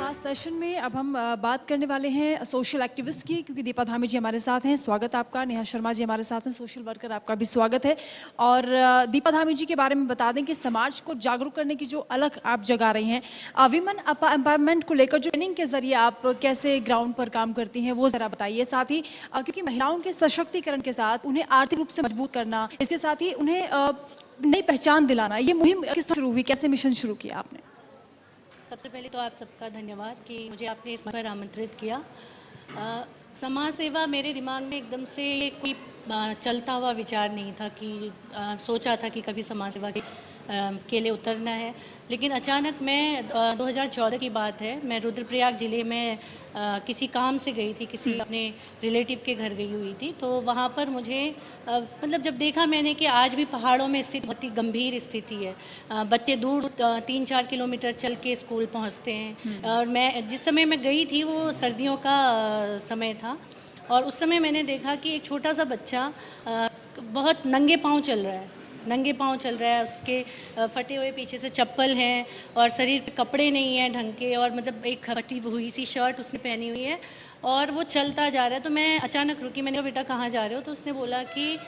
Last session में अब हम बात करने वाले हैं सोशल एक्टिविस्ट की, क्योंकि दीपा धामी जी हमारे साथ हैं। स्वागत आपका। नेहा शर्मा जी हमारे साथ हैं, सोशल वर्कर, आपका भी स्वागत है। और दीपा धामी जी के बारे में बता दें कि समाज को जागरूक करने की जो अलग आप जगा रही हैं, विमेन एम्पावरमेंट को लेकर जो ट्रेनिंग के जरिए आप कैसे ग्राउंड पर काम करती हैं वो जरा बताइए। साथ ही क्योंकि महिलाओं के सशक्तिकरण के साथ उन्हें आर्थिक रूप से मजबूत करना, इसके साथ ही उन्हें नई पहचान दिलाना, ये मुहिम किस तरह शुरू हुई, कैसे मिशन शुरू किया आपने? सबसे पहले तो आप सबका धन्यवाद कि मुझे आपने इस पर आमंत्रित किया। समाज सेवा मेरे दिमाग में एकदम से कोई चलता हुआ विचार नहीं था कि सोचा था कि कभी समाज सेवा के लिए उतरना है, लेकिन अचानक मैं 2014 की बात है, मैं रुद्रप्रयाग ज़िले में किसी काम से गई थी, किसी अपने रिलेटिव के घर गई हुई थी। तो वहाँ पर मुझे मतलब जब देखा मैंने कि आज भी पहाड़ों में स्थिति बहुत ही गंभीर स्थिति है, बच्चे दूर 3-4 किलोमीटर चल के स्कूल पहुँचते हैं। और मैं जिस समय मैं गई थी वो सर्दियों का समय था, और उस समय मैंने देखा कि एक छोटा सा बच्चा बहुत नंगे पाँव चल रहा है, उसके फटे हुए पीछे से चप्पल हैं और शरीर पे कपड़े नहीं हैं ढंग के, और मतलब एक फटी हुई सी शर्ट उसने पहनी हुई है और वो चलता जा रहा है। तो मैं अचानक रुकी, मैंने कहा बेटा कहाँ जा रहे हो? तो उसने बोला कि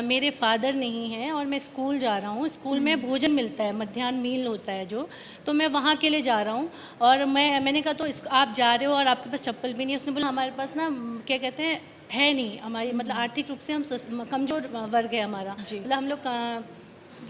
मेरे फादर नहीं हैं और मैं स्कूल जा रहा हूँ, स्कूल में भोजन मिलता है, मध्याह्न मील होता है जो, तो मैं वहाँ के लिए जा रहा हूँ। और मैंने कहा तो आप जा रहे हो और आपके पास चप्पल भी नहीं है? उसने बोला हमारे पास ना क्या कहते हैं है नहीं, हमारी मतलब आर्थिक रूप से हम कमज़ोर वर्ग है हमारा, मतलब हम लोग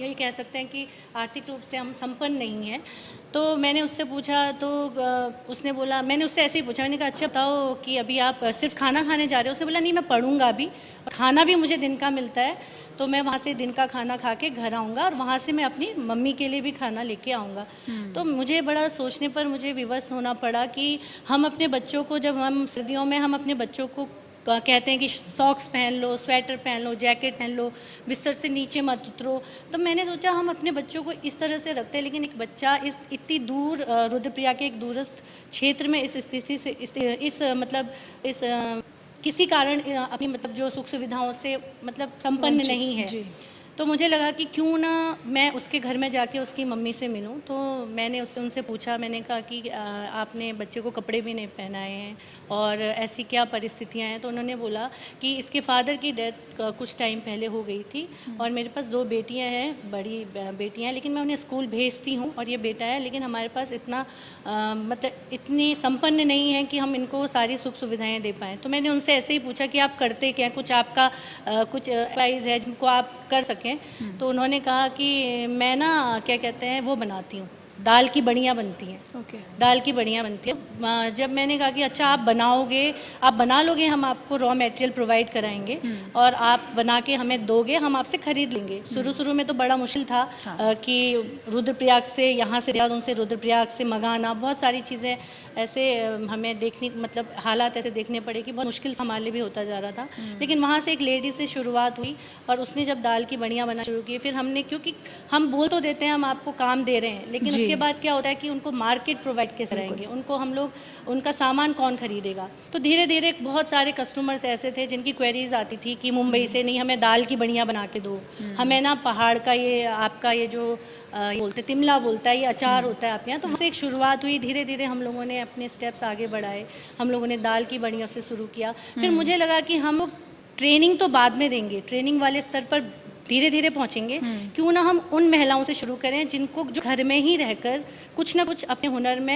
यही कह सकते हैं कि आर्थिक रूप से हम संपन्न नहीं हैं। तो मैंने उससे पूछा, तो उसने बोला, मैंने उससे ऐसे ही पूछा, मैंने कहा अच्छा बताओ कि अभी आप सिर्फ खाना खाने जा रहे हो? उसने बोला नहीं मैं पढ़ूंगा अभी, और खाना भी मुझे दिन का मिलता है, तो मैं वहाँ से दिन का खाना खा के घर आऊँगा और वहाँ से मैं अपनी मम्मी के लिए भी खाना लेके आऊँगा। तो मुझे बड़ा सोचने पर मुझे विवश होना पड़ा कि हम अपने बच्चों को, जब हम सर्दियों में हम अपने बच्चों को कहते हैं कि सॉक्स पहन लो, स्वेटर पहन लो, जैकेट पहन लो, बिस्तर से नीचे मत उतरो, तो मैंने सोचा हम अपने बच्चों को इस तरह से रखते हैं, लेकिन एक बच्चा इतनी दूर रुद्रप्रयाग के एक दूरस्थ क्षेत्र में इस स्थिति से किसी कारण अपनी मतलब जो सुख सुविधाओं से मतलब संपन्न नहीं है। तो मुझे लगा कि क्यों ना मैं उसके घर में जाके उसकी मम्मी से मिलूं। तो मैंने उनसे पूछा, मैंने कहा कि आपने बच्चे को कपड़े भी नहीं पहनाए हैं और ऐसी क्या परिस्थितियां हैं? तो उन्होंने बोला कि इसके फादर की डेथ कुछ टाइम पहले हो गई थी और मेरे पास 2 बेटियां हैं, बड़ी बेटियां हैं, लेकिन मैं उन्हें स्कूल भेजती हूं और ये बेटा है, लेकिन हमारे पास इतना मतलब इतनी संपन्न नहीं है कि हम इनको सारी सुख सुविधाएँ दे पाएँ। तो मैंने उनसे ऐसे ही पूछा कि आप करते क्या, कुछ आपका कुछ एडवाइस है जिनको आप कर सकें? तो उन्होंने कहा कि मैं ना क्या कहते हैं वो बनाती हूँ, दाल की बड़ियाँ बनती हैं। दाल की बड़ियाँ बनती हैं। जब मैंने कहा कि अच्छा आप बना लोगे, हम आपको रॉ मटेरियल प्रोवाइड कराएंगे और आप बना के हमें दोगे, हम आपसे खरीद लेंगे। शुरू में तो बड़ा मुश्किल था कि रुद्रप्रयाग से, यहाँ से देहरादून से रुद्रप्रयाग से मंगाना, बहुत सारी चीज़ें ऐसे हमें मतलब हालात ऐसे देखने पड़े कि बहुत मुश्किल संभालने भी होता जा रहा था। लेकिन वहाँ से एक लेडी से शुरुआत हुई और उसने जब दाल की बड़ियाँ बनाना शुरू की, फिर हमने, क्योंकि हम बोल तो देते हैं हम आपको काम दे रहे हैं, लेकिन उसके बाद क्या होता है कि उनको मार्केट प्रोवाइड कैसे कराएंगे, उनको हम लोग उनका सामान कौन खरीदेगा? तो धीरे धीरे बहुत सारे कस्टमर्स ऐसे थे जिनकी क्वेरीज आती थी कि मुंबई से नहीं, हमें दाल की बड़ियाँ बना के दो, हमें ना पहाड़ का ये आपका ये जो बोलते तिमला बोलता है, ये अचार होता है आपके यहाँ। तो वहाँ से एक शुरुआत हुई, धीरे धीरे हम लोगों ने अपने स्टेप्स आगे बढ़ाए, हम लोगों ने दाल की बड़ियों से शुरू किया। फिर मुझे लगा कि हम लोग ट्रेनिंग तो बाद में देंगे, ट्रेनिंग वाले स्तर पर धीरे धीरे पहुंचेंगे, क्यों ना हम उन महिलाओं से शुरू करें जिनको जो घर में ही रहकर कुछ ना कुछ अपने हुनर में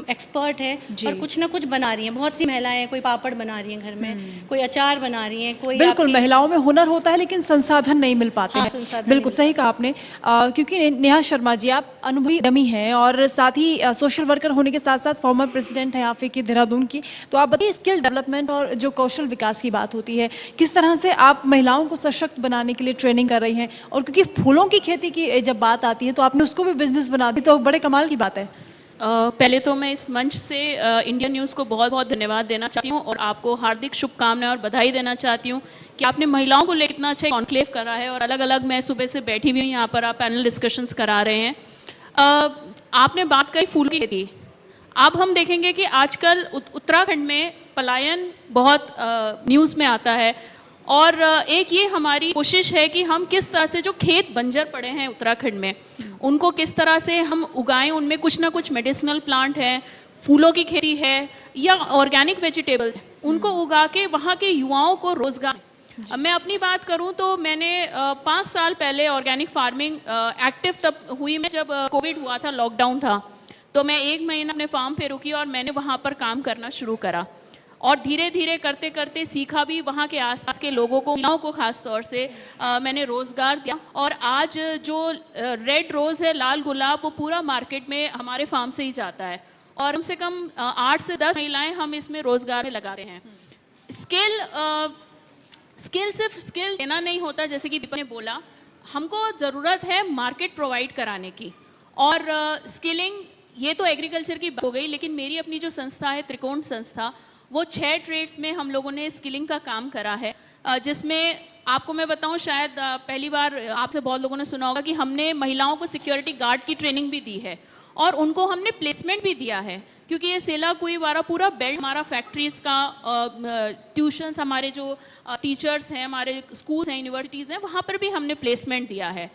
एक्सपर्ट है और कुछ ना कुछ बना रही हैं। बहुत सी महिलाएं हैं, कोई पापड़ बना रही हैं घर में, कोई अचार बना रही हैं, कोई बिल्कुल महिलाओं में हुनर होता है लेकिन संसाधन नहीं मिल पाते हैं। बिल्कुल सही कहा आपने। क्योंकि नेहा शर्मा जी आप अनुभवी डमी हैं और साथ ही सोशल वर्कर होने के साथ साथ फॉर्मर प्रेसिडेंट हैं आफे की देहरादून की, तो आप बताइए स्किल डेवलपमेंट और जो कौशल विकास की बात होती है, किस तरह से आप महिलाओं को सशक्त बनाने के लिए ट्रेनिंग कर रही हैं? और क्योंकि फूलों की खेती की जब बात आती है तो आपने उसको भी बिजनेस बना दी, तो बड़े कमाल की बात है। पहले तो मैं इस मंच से इंडिया न्यूज़ को बहुत बहुत धन्यवाद देना चाहती हूँ और आपको हार्दिक शुभकामनाएं और बधाई देना चाहती हूँ कि आपने महिलाओं को लेकर इतना अच्छा कॉन्क्लेव करा है और अलग अलग, मैं सुबह से बैठी हुई हूँ यहाँ पर, आप पैनल डिस्कशंस करा रहे हैं। आपने बात करी फूल की खेती। अब हम देखेंगे कि आजकल उत्तराखंड में पलायन बहुत न्यूज़ में आता है और एक ये हमारी कोशिश है कि हम किस तरह से जो खेत बंजर पड़े हैं उत्तराखंड में, उनको किस तरह से हम उगाएं, उनमें कुछ ना कुछ मेडिसिनल प्लांट हैं, फूलों की खेती है या ऑर्गेनिक वेजिटेबल्स, उनको उगा के वहाँ के युवाओं को रोजगार। अब मैं अपनी बात करूं तो मैंने 5 साल पहले ऑर्गेनिक फार्मिंग एक्टिव तब हुई मैं जब कोविड हुआ था, लॉकडाउन था, तो मैं 1 महीना अपने फार्म पे रुकी और मैंने वहाँ पर काम करना शुरू करा और धीरे धीरे करते करते सीखा भी, वहाँ के आसपास के लोगों को, महिलाओं को खास तौर से मैंने रोज़गार दिया। और आज जो रेड रोज़ है, लाल गुलाब, वो पूरा मार्केट में हमारे फार्म से ही जाता है और कम से कम 8 से 10 महिलाएं हम इसमें रोज़गार में लगाते हैं। स्किल सिर्फ स्किल देना नहीं होता, जैसे कि दीपा ने बोला, हमको ज़रूरत है मार्केट प्रोवाइड कराने की। और स्किलिंग ये तो एग्रीकल्चर की बात हो गई, लेकिन मेरी अपनी जो संस्था है त्रिकोण संस्था, वो 6 ट्रेड्स में हम लोगों ने स्किलिंग का काम करा है, जिसमें आपको मैं बताऊं, शायद पहली बार आपसे बहुत लोगों ने सुना होगा कि हमने महिलाओं को सिक्योरिटी गार्ड की ट्रेनिंग भी दी है और उनको हमने प्लेसमेंट भी दिया है, क्योंकि ये सेला कुईवारा पूरा बेल्ट हमारा फैक्ट्रीज़ का, ट्यूशन्स, हमारे जो टीचर्स हैं, हमारे स्कूल्स हैं, यूनिवर्सिटीज़ हैं, वहाँ पर भी हमने प्लेसमेंट दिया है।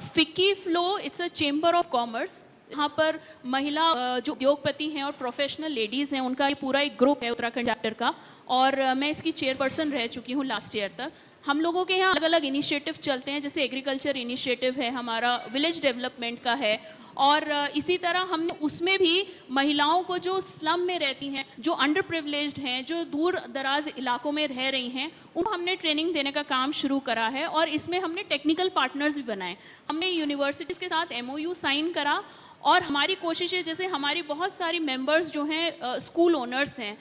FICCI flow, it's a chamber of commerce, यहाँ पर महिला जो उद्योगपति हैं और प्रोफेशनल लेडीज़ हैं, उनका ये पूरा एक ग्रुप है उत्तराखंड चैप्टर का, और मैं इसकी चेयरपर्सन रह चुकी हूँ लास्ट ईयर तक। हम लोगों के यहाँ अलग अलग इनिशिएटिव चलते हैं, जैसे एग्रीकल्चर इनिशिएटिव है हमारा, विलेज डेवलपमेंट का है, और इसी तरह हमने उसमें भी महिलाओं को जो स्लम में रहती हैं, जो अंडर प्रिविलेज्ड हैं, जो दूर दराज इलाकों में रह रही हैं, उनको हमने ट्रेनिंग देने का काम शुरू करा है। और इसमें हमने टेक्निकल पार्टनर्स भी बनाए, हमने यूनिवर्सिटीज़ के साथ MOU साइन करा, और हमारी कोशिश है, जैसे हमारी बहुत सारी मेंबर्स जो हैं स्कूल ओनर्स हैं,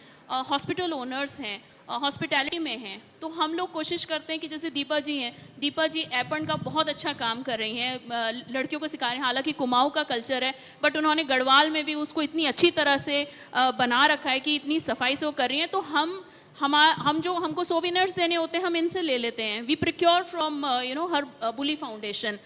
हॉस्पिटल ओनर्स हैं, हॉस्पिटैलिटी में हैं, तो हम लोग कोशिश करते हैं कि जैसे दीपा जी हैं, दीपा जी एपन का बहुत अच्छा काम कर रही हैं, लड़कियों को सिखा रही हैं। हालांकि कुमाऊं का कल्चर है, बट उन्होंने गढ़वाल में भी उसको इतनी अच्छी तरह से बना रखा है कि इतनी सफाई से वो कर रही हैं। तो हम जो हमको सोविनर्स देने होते हैं, हम इनसे ले लेते हैं, वी प्रिक्योर फ्रॉम हर बुली foundation.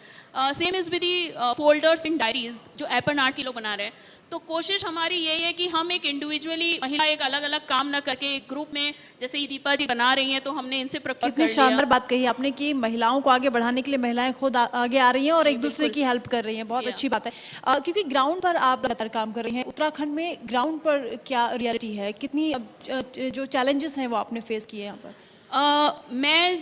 Same is with the folders in diaries जो एपन 8 किलो बना रहे हैं। तो कोशिश हमारी यही है कि हम एक इंडिविजुअली महिला एक अलग अलग काम ना करके एक ग्रुप में, जैसे ये दीपा जी बना रही हैं, तो हमने इनसे प्रक्रिया कितनी शानदार बात कही आपने कि महिलाओं को आगे बढ़ाने के लिए महिलाएं खुद आगे आ रही हैं और एक दूसरे की हेल्प कर रही हैं, बहुत अच्छी बात है। क्योंकि ग्राउंड पर आप लगातार काम कर रही हैं, उत्तराखंड में ग्राउंड पर क्या रियलिटी है, कितनी जो चैलेंजेस हैं वो आपने फेस किए यहाँ पर? मैं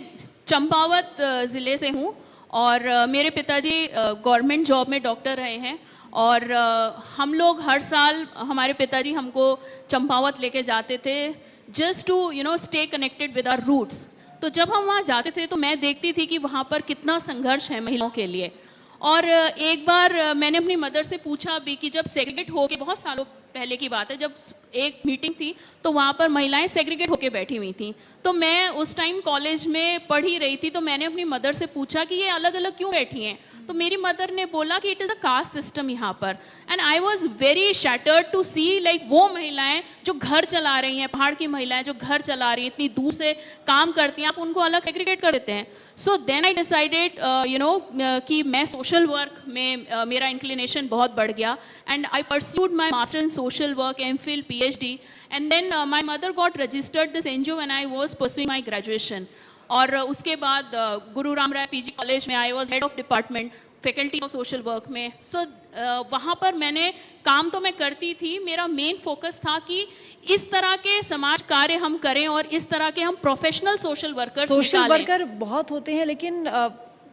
चंपावत ज़िले से हूँ और मेरे पिताजी गवर्नमेंट जॉब में डॉक्टर रहे हैं, और हम लोग हर साल, हमारे पिताजी हमको चंपावत लेके जाते थे just to stay connected with our roots. तो जब हम वहाँ जाते थे तो मैं देखती थी कि वहाँ पर कितना संघर्ष है महिलाओं के लिए। और एक बार मैंने अपनी मदर से पूछा भी कि जब सेग्रीगेट हो के, बहुत सालों पहले की बात है, जब एक मीटिंग थी तो वहाँ पर महिलाएं सेग्रीगेट होके बैठी हुई थी, तो मैं उस टाइम कॉलेज में पढ़ ही रही थी, तो मैंने अपनी मदर से पूछा कि ये अलग अलग क्यों बैठी हैं। तो मेरी मदर ने बोला कि it is a caste system यहाँ पर। And I was very shattered to see like वो महिलाएं जो घर चला रही हैं, पहाड़ की महिलाएं जो घर चला रही हैं, इतनी दूर से काम करती हैं, आप उनको अलग सेग्रीगेट कर देते हैं। सो देन आई डिसाइडेड कि मैं सोशल वर्क में मेरा इंक्लिनेशन बहुत बढ़ गया, and I pursued my master in social work, MPhil, PhD, and then my mother got registered this NGO when I was pursuing my graduation. और उसके बाद गुरु राम राय PG कॉलेज में I was head of department faculty of social work में। सो वहाँ पर मैंने काम तो मैं करती थी, मेरा मेन फोकस था कि इस तरह के समाज कार्य हम करें और इस तरह के हम प्रोफेशनल सोशल वर्कर बहुत होते हैं, लेकिन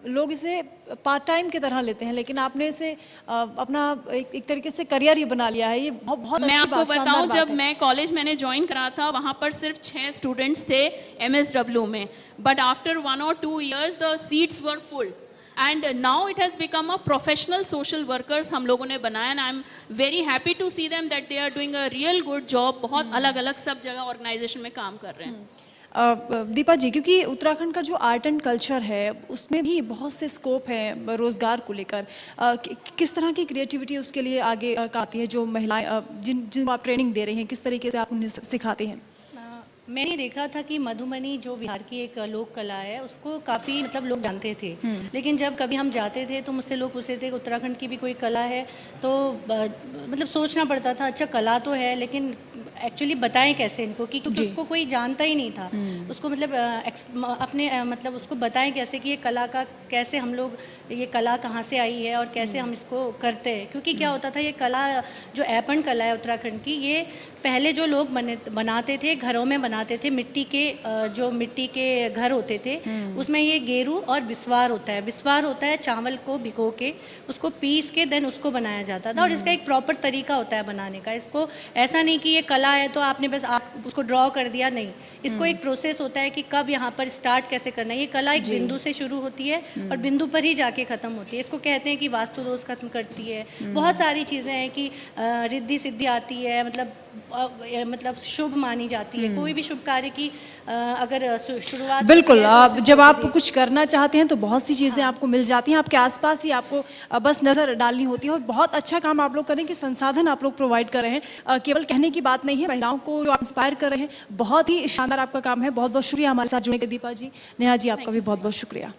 लोग इसे पार्ट टाइम की तरह लेते हैं, लेकिन आपने इसे अपना एक तरीके से करियर ही बना लिया है। ये बहुत मैं अच्छी आपको बताऊं, जब मैं कॉलेज मैंने ज्वाइन करा था, वहाँ पर सिर्फ 6 स्टूडेंट्स थे MSW में, but after 1 or 2 years the seats were full, and now it has become a professional social workers हम लोगों ने बनाया, and I am very happy to see them that they are doing a real good job, बहुत अलग अलग सब जगह organisation में काम कर रहे हैं। दीपा जी, क्योंकि उत्तराखंड का जो आर्ट एंड कल्चर है उसमें भी बहुत से स्कोप है रोज़गार को लेकर, किस तरह की क्रिएटिविटी उसके लिए आगे आती है, जो महिलाएं जिन आप ट्रेनिंग दे रही हैं, किस तरीके से आप उन्हें सिखाते हैं? मैंने देखा था कि मधुबनी जो बिहार की एक लोक कला है, उसको काफ़ी लोग जानते थे, लेकिन जब कभी हम जाते थे तो मुझसे लोग पूछते थे कि उत्तराखंड की भी कोई कला है, तो सोचना पड़ता था, अच्छा कला तो है लेकिन एक्चुअली बताएं कैसे इनको कि क्योंकि उसको कोई जानता ही नहीं था, उसको मतलब अपने मतलब उसको बताएं कैसे कि ये कला का कैसे हम लोग, ये कला कहाँ से आई है और कैसे हम इसको करते हैं। क्योंकि क्या होता था, ये कला जो ऐपन कला है उत्तराखंड की, ये पहले जो लोग बनाते थे घरों में बनाते थे, मिट्टी के जो मिट्टी के घर होते थे उसमें ये गेरू और बिस्वार होता है। बिस्वार होता है चावल को भिगो के उसको पीस के देन उसको बनाया जाता था, और इसका एक प्रॉपर तरीका होता है बनाने का। इसको ऐसा नहीं कि ये कला है तो आपने बस आप उसको ड्रॉ कर दिया, नहीं, इसको एक प्रोसेस होता है कि कब यहाँ पर स्टार्ट कैसे करना है। ये कला एक बिंदु से शुरू होती है और बिंदु पर ही जाके खत्म होती है। इसको कहते हैं कि वास्तु दोष खत्म करती है। बहुत सारी चीज़ें हैं कि रिद्धि सिद्धि आती है, मतलब शुभ मानी जाती है। कोई भी शुभ कार्य की अगर शुरुआत बिल्कुल, होती है तो जब आप कुछ करना चाहते हैं तो बहुत सी चीज़ें आपको मिल जाती हैं, आपके आसपास ही आपको बस नज़र डालनी होती है। और बहुत अच्छा काम आप लोग करें कि संसाधन आप लोग प्रोवाइड कर रहे हैं, केवल कहने की बात नहीं है, महिलाओं को जो आप इंस्पायर कर रहे हैं, बहुत ही शानदार आपका काम है। बहुत बहुत शुक्रिया हमारे साथ जुड़ने के दीपा जी। नेहा जी, आपका भी बहुत बहुत शुक्रिया।